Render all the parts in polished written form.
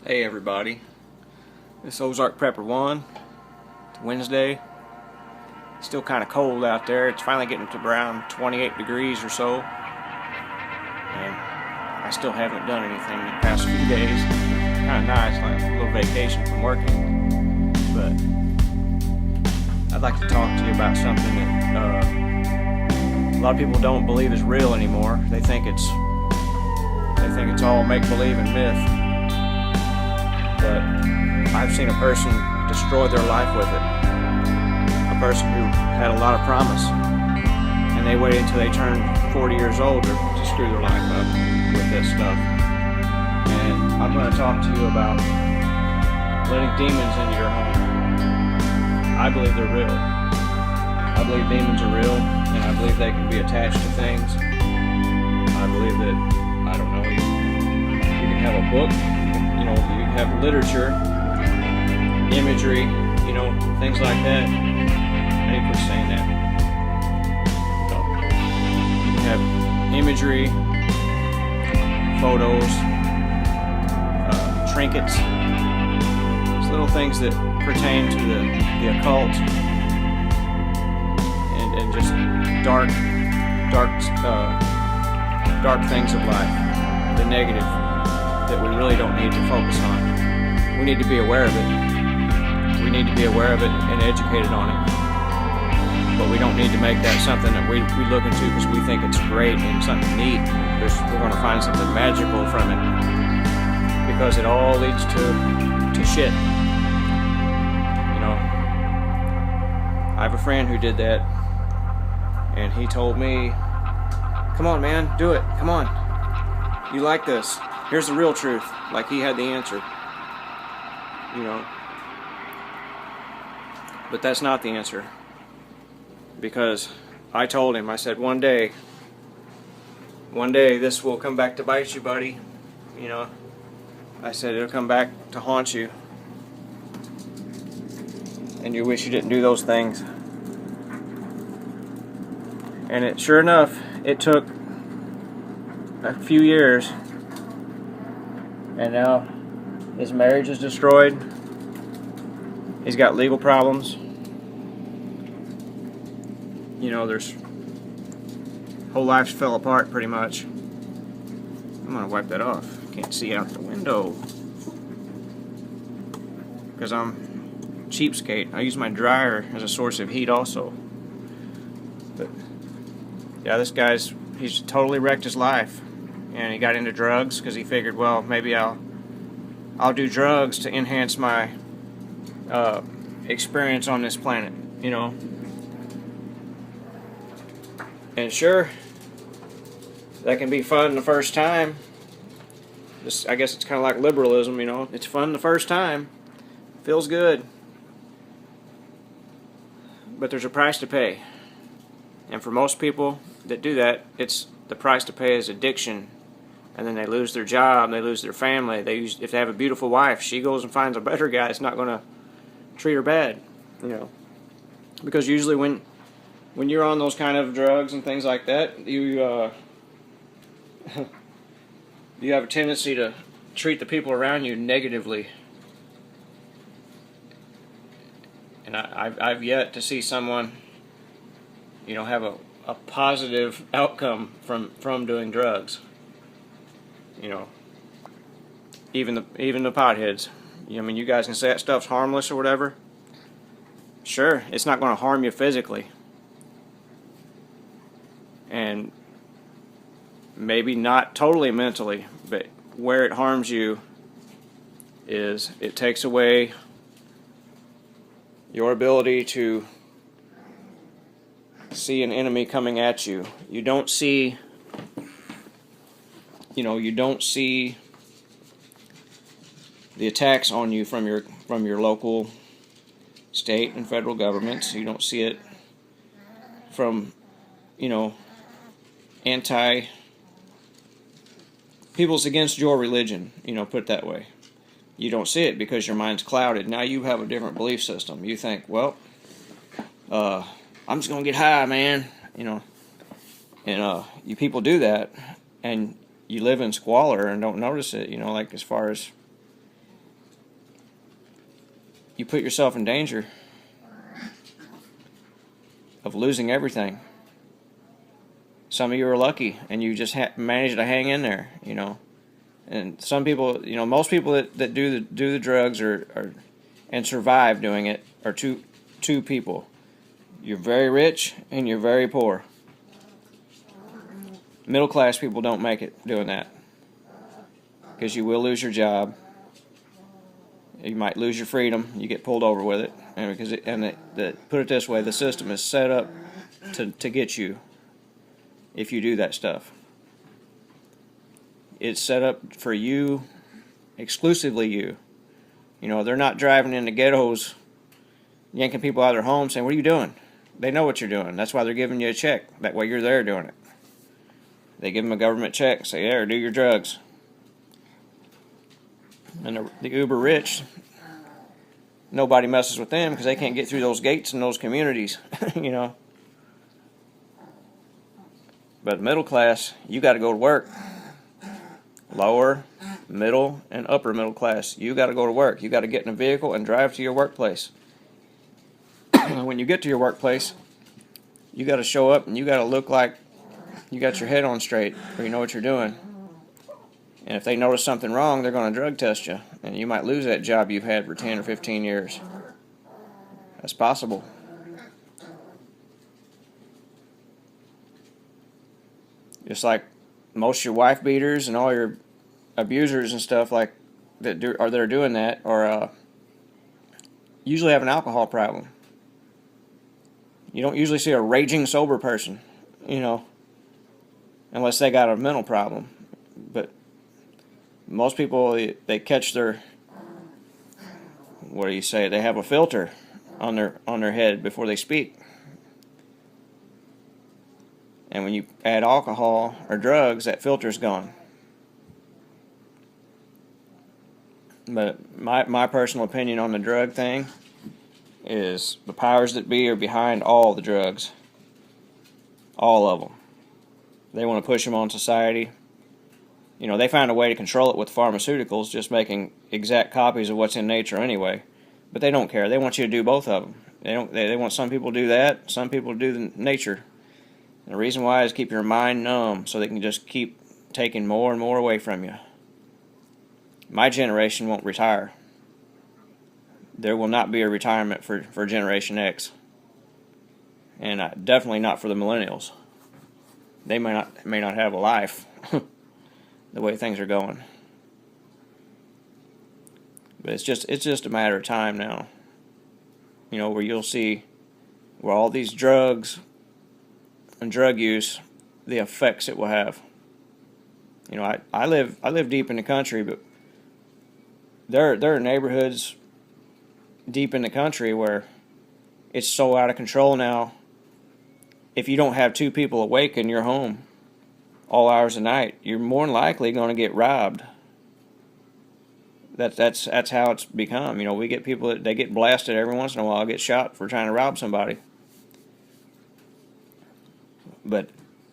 Hey everybody, this is Ozark Prepper 1. It's Wednesday. It's still kind of cold out there. It's finally getting to around 28 degrees or so. And I still haven't done anything the past few days. Kind of nice, like a little vacation from working. But I'd like to talk to you about something that a lot of people don't believe is real anymore. They think it's all make-believe and myth. But I've seen a person destroy their life with it. A person who had a lot of promise, and they waited until they turned 40 years old to screw their life up with this stuff. And I'm going to talk to you about letting demons into your home. I believe they're real. I believe demons are real, and I believe they can be attached to things. I believe that, I don't know, you can have a book, you have literature, imagery, things like that. I need to quit saying that. No. You can have imagery, photos, trinkets, these little things that pertain to the occult and just dark things of life, the negative that we really don't need to focus on. We need to be aware of it. We need to be aware of it and educated on it. But we don't need to make that something that we look into because we think it's great and something neat. We're going to find something magical from it. Because it all leads to shit. I have a friend who did that. And he told me, come on man, do it, come on. You like this. Here's the real truth. Like he had the answer. But that's not the answer. Because I told him, I said, one day this will come back to bite you, buddy. I said, it'll come back to haunt you. And you wish you didn't do those things. And sure enough, it took a few years. And now his marriage is destroyed. He's got legal problems. There's whole life fell apart pretty much. I'm gonna wipe that off. Can't see out the window because I'm cheapskate. I use my dryer as a source of heat also. But yeah, this he's totally wrecked his life. And he got into drugs because he figured, well, maybe I'll do drugs to enhance my experience on this planet, And sure, that can be fun the first time. I guess it's kind of like liberalism, It's fun the first time. Feels good. But there's a price to pay. And for most people that do that, the price to pay is addiction. And then they lose their job, they lose their family. If they have a beautiful wife, she goes and finds a better guy that's not going to treat her bad, Because usually when you're on those kind of drugs and things like that, you have a tendency to treat the people around you negatively. And I've yet to see someone, have a positive outcome from doing drugs. Even the potheads. You guys can say that stuff's harmless or whatever. Sure, it's not going to harm you physically. And maybe not totally mentally, but where it harms you is it takes away your ability to see an enemy coming at you. You don't see the attacks on you from your local, state, and federal governments. You don't see it from, people's against your religion, put it that way. You don't see it because your mind's clouded. Now you have a different belief system. You think, well, I'm just going to get high, man, And you people do that, and you live in squalor and don't notice it, like as far as you put yourself in danger of losing everything. Some of you are lucky and you just manage to hang in there, you know. And some people, you know, most people that do the drugs and survive doing it are two people. You're very rich and you're very poor. Middle class people don't make it doing that, because you will lose your job. You might lose your freedom. You get pulled over with it, and put it this way, the system is set up to get you if you do that stuff. It's set up for you, exclusively you. You know, they're not driving into ghettos, yanking people out of their homes, saying, "What are you doing?" They know what you're doing. That's why they're giving you a check. That way you're there doing it. They give them a government check and say, "There, do your drugs." And the uber rich, nobody messes with them because they can't get through those gates in those communities, you know. But middle class, you got to go to work. Lower, middle, and upper middle class, you got to go to work. You got to get in a vehicle and drive to your workplace. When you get to your workplace, you got to show up and you got to look like you got your head on straight, or you know what you're doing. And if they notice something wrong, they're going to drug test you, and you might lose that job you've had for 10 or 15 years. That's possible. Just like most of your wife beaters and all your abusers and stuff like that are doing that, or usually have an alcohol problem. You don't usually see a raging sober person, you know, unless they got a mental problem. But most people, they catch their, what do you say? They have a filter on their head before they speak. And when you add alcohol or drugs, that filter's gone. But my personal opinion on the drug thing is the powers that be are behind all the drugs. All of them. They want to push them on society. You know, they found a way to control it with pharmaceuticals, just making exact copies of what's in nature anyway. But they don't care. They want you to do both of them. They want some people to do that, some people to do the nature. And the reason why is keep your mind numb so they can just keep taking more and more away from you. My generation won't retire. There will not be a retirement for Generation X. And definitely not for the millennials. They may not have a life the way things are going. But it's just a matter of time now. You know, where you'll see where all these drugs and drug use, the effects it will have. You know, I live deep in the country, but there are neighborhoods deep in the country where it's so out of control now. If you don't have two people awake in your home all hours of the night, you're more than likely going to get robbed. That's how it's become. You know, we get people that they get blasted every once in a while, get shot for trying to rob somebody. But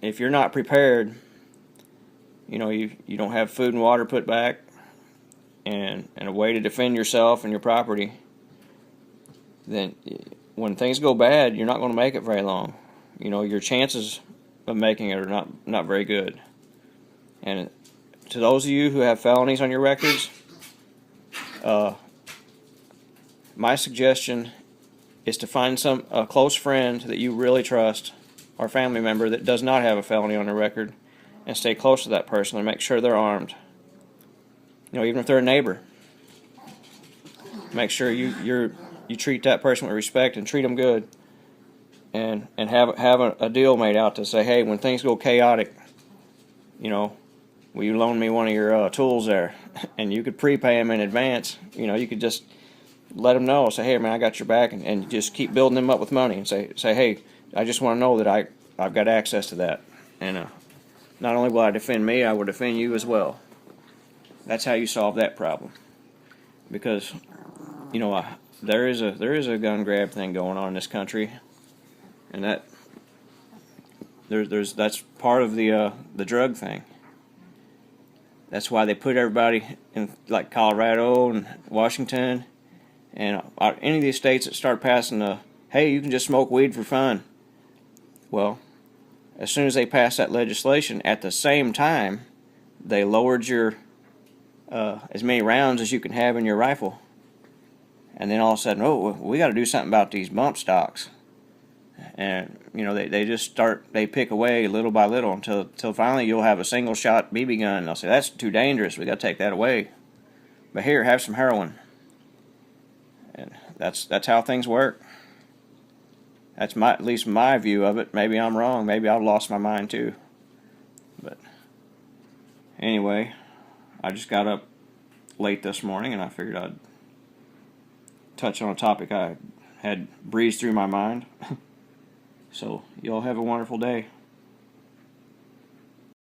if you're not prepared, you know, you don't have food and water put back, and a way to defend yourself and your property, then when things go bad, you're not going to make it very long. You know, your chances of making it are not very good. And to those of you who have felonies on your records, my suggestion is to find a close friend that you really trust, or family member that does not have a felony on their record, and stay close to that person and make sure they're armed. You know, even if they're a neighbor, make sure you treat that person with respect and treat them good, and have a deal made out to say, hey, when things go chaotic, you know, will you loan me one of your tools there? And you could prepay them in advance. You know, you could just let them know, say, hey man, I got your back, and just keep building them up with money, and say, hey, I just want to know that I've got access to that, and not only will I defend me, I will defend you as well. That's how you solve that problem. Because, you know, there is a gun grab thing going on in this country, and that's part of the drug thing. That's why they put everybody in, like Colorado and Washington And any of these states that start passing the, hey, you can just smoke weed for fun. Well, as soon as they pass that legislation, at the same time, they lowered your as many rounds as you can have in your rifle. And then all of a sudden, oh, we got to do something about these bump stocks. And they just they pick away little by little until finally you'll have a single shot BB gun. And they'll say that's too dangerous. We got to take that away. But here, have some heroin. And that's how things work. That's at least my view of it. Maybe I'm wrong. Maybe I've lost my mind too. But anyway, I just got up late this morning and I figured I'd touch on a topic I had breezed through my mind. So, y'all have a wonderful day.